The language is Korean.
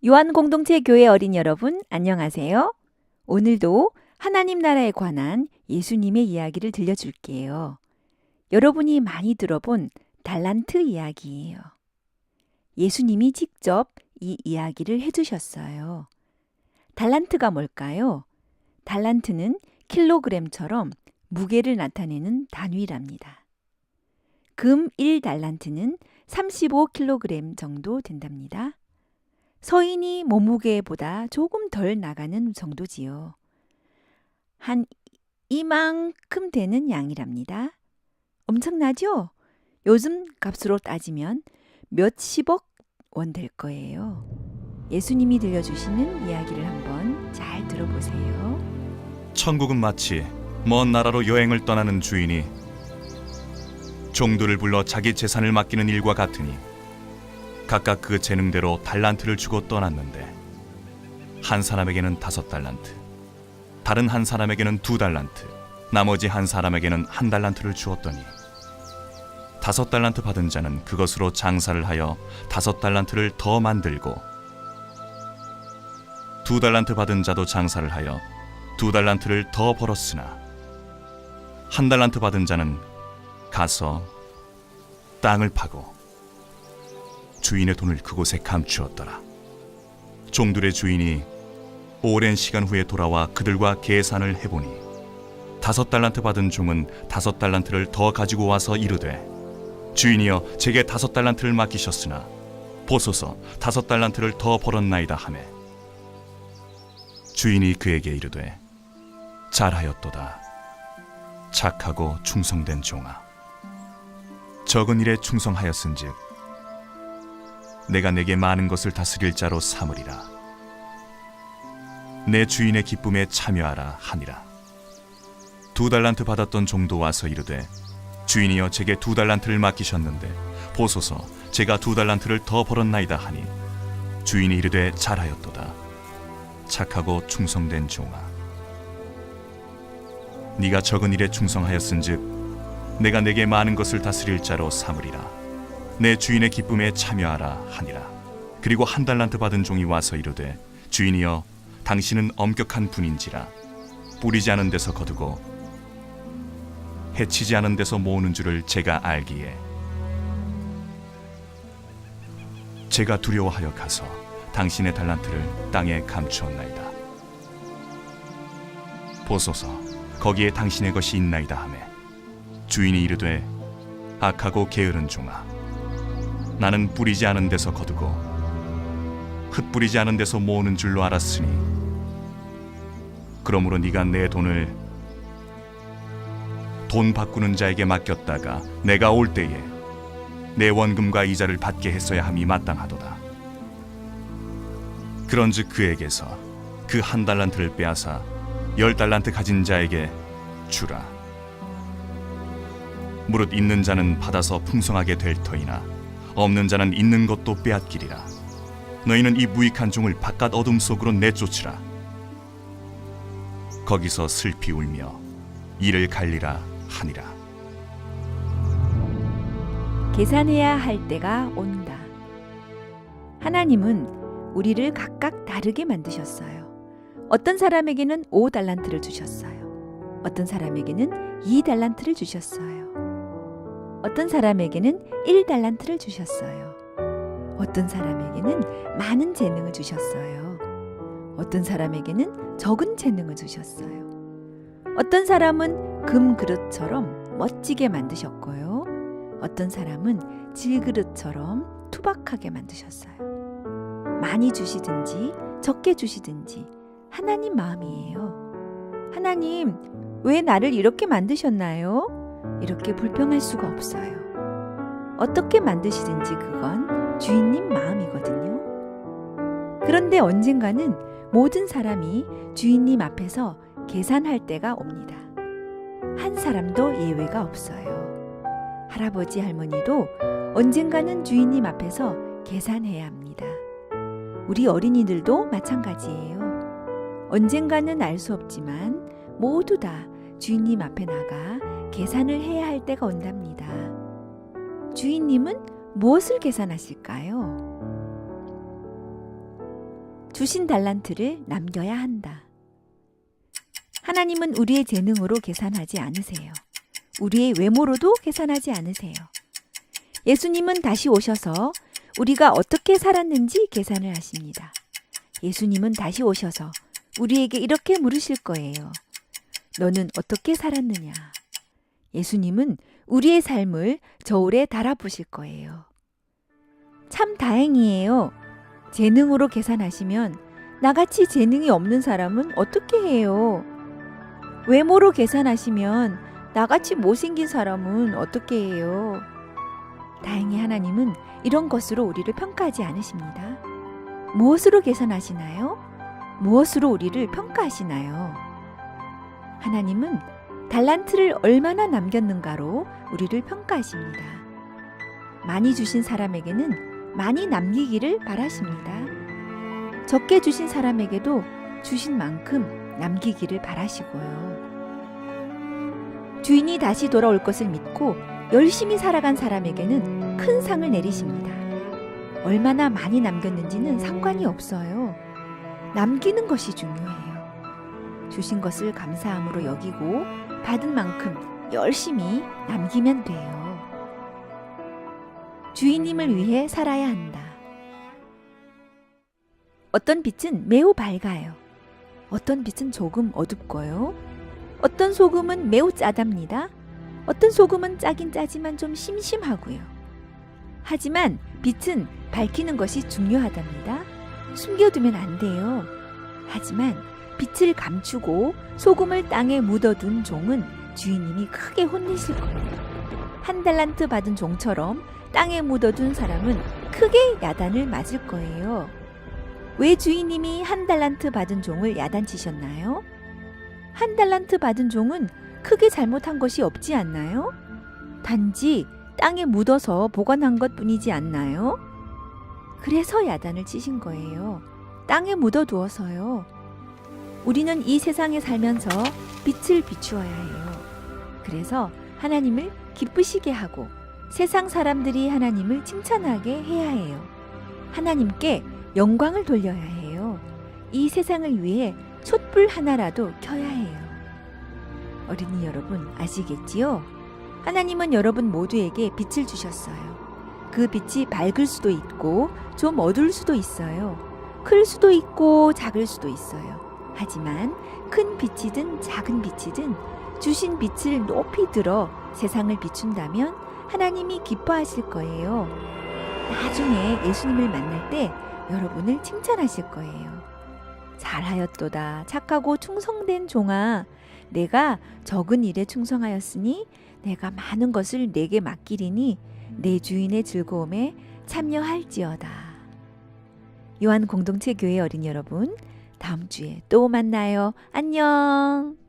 요한공동체 교회 어린 여러분, 안녕하세요. 오늘도 하나님 나라에 관한 예수님의 이야기를 들려줄게요. 여러분이 많이 들어본 달란트 이야기예요. 예수님이 직접 이 이야기를 해주셨어요. 달란트가 뭘까요? 달란트는 킬로그램처럼 무게를 나타내는 단위랍니다. 금 1달란트는 35kg 정도 된답니다. 서인이 몸무게보다 조금 덜 나가는 정도지요. 한 이만큼 되는 양이랍니다. 엄청나죠? 요즘 값으로 따지면 몇십억 원 될 거예요. 예수님이 들려주시는 이야기를 한번 잘 들어보세요. 천국은 마치 먼 나라로 여행을 떠나는 주인이 종들을 불러 자기 재산을 맡기는 일과 같으니 각각 그 재능대로 달란트를 주고 떠났는데 한 사람에게는 5달란트, 다른 한 사람에게는 2달란트, 나머지 한 사람에게는 1달란트를 주었더니 5달란트 받은 자는 그것으로 장사를 하여 5달란트를 더 만들고 2달란트 받은 자도 장사를 하여 2달란트를 더 벌었으나 1달란트 받은 자는 가서 땅을 파고 주인의 돈을 그곳에 감추었더라. 종들의 주인이 오랜 시간 후에 돌아와 그들과 계산을 해보니 5달란트 받은 종은 5달란트를 더 가지고 와서 이르되, 주인이여, 제게 5달란트를 맡기셨으나 보소서 5달란트를 더 벌었나이다 하매, 주인이 그에게 이르되, 잘하였도다, 착하고 충성된 종아. 적은 일에 충성하였은즉 내가 내게 많은 것을 다스릴 자로 삼으리라. 내 주인의 기쁨에 참여하라 하니라. 2달란트 받았던 종도 와서 이르되, 주인이여, 제게 2달란트를 맡기셨는데 보소서, 제가 2달란트를 더 벌었나이다 하니, 주인이 이르되, 잘하였도다, 착하고 충성된 종아. 네가 적은 일에 충성하였은즉 내가 내게 많은 것을 다스릴 자로 삼으리라. 내 주인의 기쁨에 참여하라 하니라. 그리고 1달란트 받은 종이 와서 이르되, 주인이여, 당신은 엄격한 분인지라 뿌리지 않은 데서 거두고 해치지 않은 데서 모으는 줄을 제가 알기에 제가 두려워하여 가서 당신의 달란트를 땅에 감추었나이다. 보소서, 거기에 당신의 것이 있나이다 하매, 주인이 이르되, 악하고 게으른 종아, 나는 뿌리지 않은 데서 거두고 흩뿌리지 않은 데서 모으는 줄로 알았으니, 그러므로 네가 내 돈을 돈 바꾸는 자에게 맡겼다가 내가 올 때에 내 원금과 이자를 받게 했어야 함이 마땅하도다. 그런즉 그에게서 그 1달란트를 빼앗아 10달란트 가진 자에게 주라. 무릇 있는 자는 받아서 풍성하게 될 터이나 없는 자는 있는 것도 빼앗기리라. 너희는 이 무익한 종을 바깥 어둠 속으로 내쫓으라. 거기서 슬피 울며 이를 갈리라 하니라. 계산해야 할 때가 온다. 하나님은 우리를 각각 다르게 만드셨어요. 어떤 사람에게는 5달란트를 주셨어요. 어떤 사람에게는 2달란트를 주셨어요. 어떤 사람에게는 1달란트를 주셨어요. 어떤 사람에게는 많은 재능을 주셨어요. 어떤 사람에게는 적은 재능을 주셨어요. 어떤 사람은 금 그릇처럼 멋지게 만드셨고요. 어떤 사람은 질그릇처럼 투박하게 만드셨어요. 많이 주시든지 적게 주시든지 하나님 마음이에요. 하나님, 왜 나를 이렇게 만드셨나요? 이렇게 불평할 수가 없어요. 어떻게 만드시든지 그건 주인님 마음이거든요. 그런데 언젠가는 모든 사람이 주인님 앞에서 계산할 때가 옵니다. 한 사람도 예외가 없어요. 할아버지 할머니도 언젠가는 주인님 앞에서 계산해야 합니다. 우리 어린이들도 마찬가지예요. 언젠가는 알 수 없지만 모두 다 주인님 앞에 나가 계산을 해야 할 때가 온답니다. 주인님은 무엇을 계산하실까요? 주신 달란트를 남겨야 한다. 하나님은 우리의 재능으로 계산하지 않으세요. 우리의 외모로도 계산하지 않으세요. 예수님은 다시 오셔서 우리가 어떻게 살았는지 계산을 하십니다. 예수님은 다시 오셔서 우리에게 이렇게 물으실 거예요. 너는 어떻게 살았느냐? 예수님은 우리의 삶을 저울에 달아보실 거예요. 참 다행이에요. 재능으로 계산하시면 나같이 재능이 없는 사람은 어떻게 해요? 외모로 계산하시면 나같이 못생긴 사람은 어떻게 해요? 다행히 하나님은 이런 것으로 우리를 평가하지 않으십니다. 무엇으로 계산하시나요? 무엇으로 우리를 평가하시나요? 하나님은 달란트를 얼마나 남겼는가로 우리를 평가하십니다. 많이 주신 사람에게는 많이 남기기를 바라십니다. 적게 주신 사람에게도 주신 만큼 남기기를 바라시고요. 주인이 다시 돌아올 것을 믿고 열심히 살아간 사람에게는 큰 상을 내리십니다. 얼마나 많이 남겼는지는 상관이 없어요. 남기는 것이 중요해요. 주신 것을 감사함으로 여기고 받은 만큼 열심히 남기면 돼요. 주인님을 위해 살아야 한다. 어떤 빛은 매우 밝아요. 어떤 빛은 조금 어둡고요. 어떤 소금은 매우 짜답니다. 어떤 소금은 짜긴 짜지만 좀 심심하고요. 하지만 빛은 밝히는 것이 중요하답니다. 숨겨두면 안 돼요. 하지만 빛을 감추고 소금을 땅에 묻어둔 종은 주인님이 크게 혼내실 거예요. 한 달란트 받은 종처럼 땅에 묻어둔 사람은 크게 야단을 맞을 거예요. 왜 주인님이 한 달란트 받은 종을 야단치셨나요? 한 달란트 받은 종은 크게 잘못한 것이 없지 않나요? 단지 땅에 묻어서 보관한 것 뿐이지 않나요? 그래서 야단을 치신 거예요. 땅에 묻어두어서요. 우리는 이 세상에 살면서 빛을 비추어야 해요. 그래서 하나님을 기쁘시게 하고 세상 사람들이 하나님을 칭찬하게 해야 해요. 하나님께 영광을 돌려야 해요. 이 세상을 위해 촛불 하나라도 켜야 해요. 어린이 여러분 아시겠지요? 하나님은 여러분 모두에게 빛을 주셨어요. 그 빛이 밝을 수도 있고 좀 어두울 수도 있어요. 클 수도 있고 작을 수도 있어요. 하지만 큰 빛이든 작은 빛이든 주신 빛을 높이 들어 세상을 비춘다면 하나님이 기뻐하실 거예요. 나중에 예수님을 만날 때 여러분을 칭찬하실 거예요. 잘하였도다 착하고 충성된 종아, 내가 적은 일에 충성하였으니 내가 많은 것을 내게 맡기리니 내 주인의 즐거움에 참여할지어다. 요한 공동체 교회 어린이 여러분, 다음 주에 또 만나요. 안녕.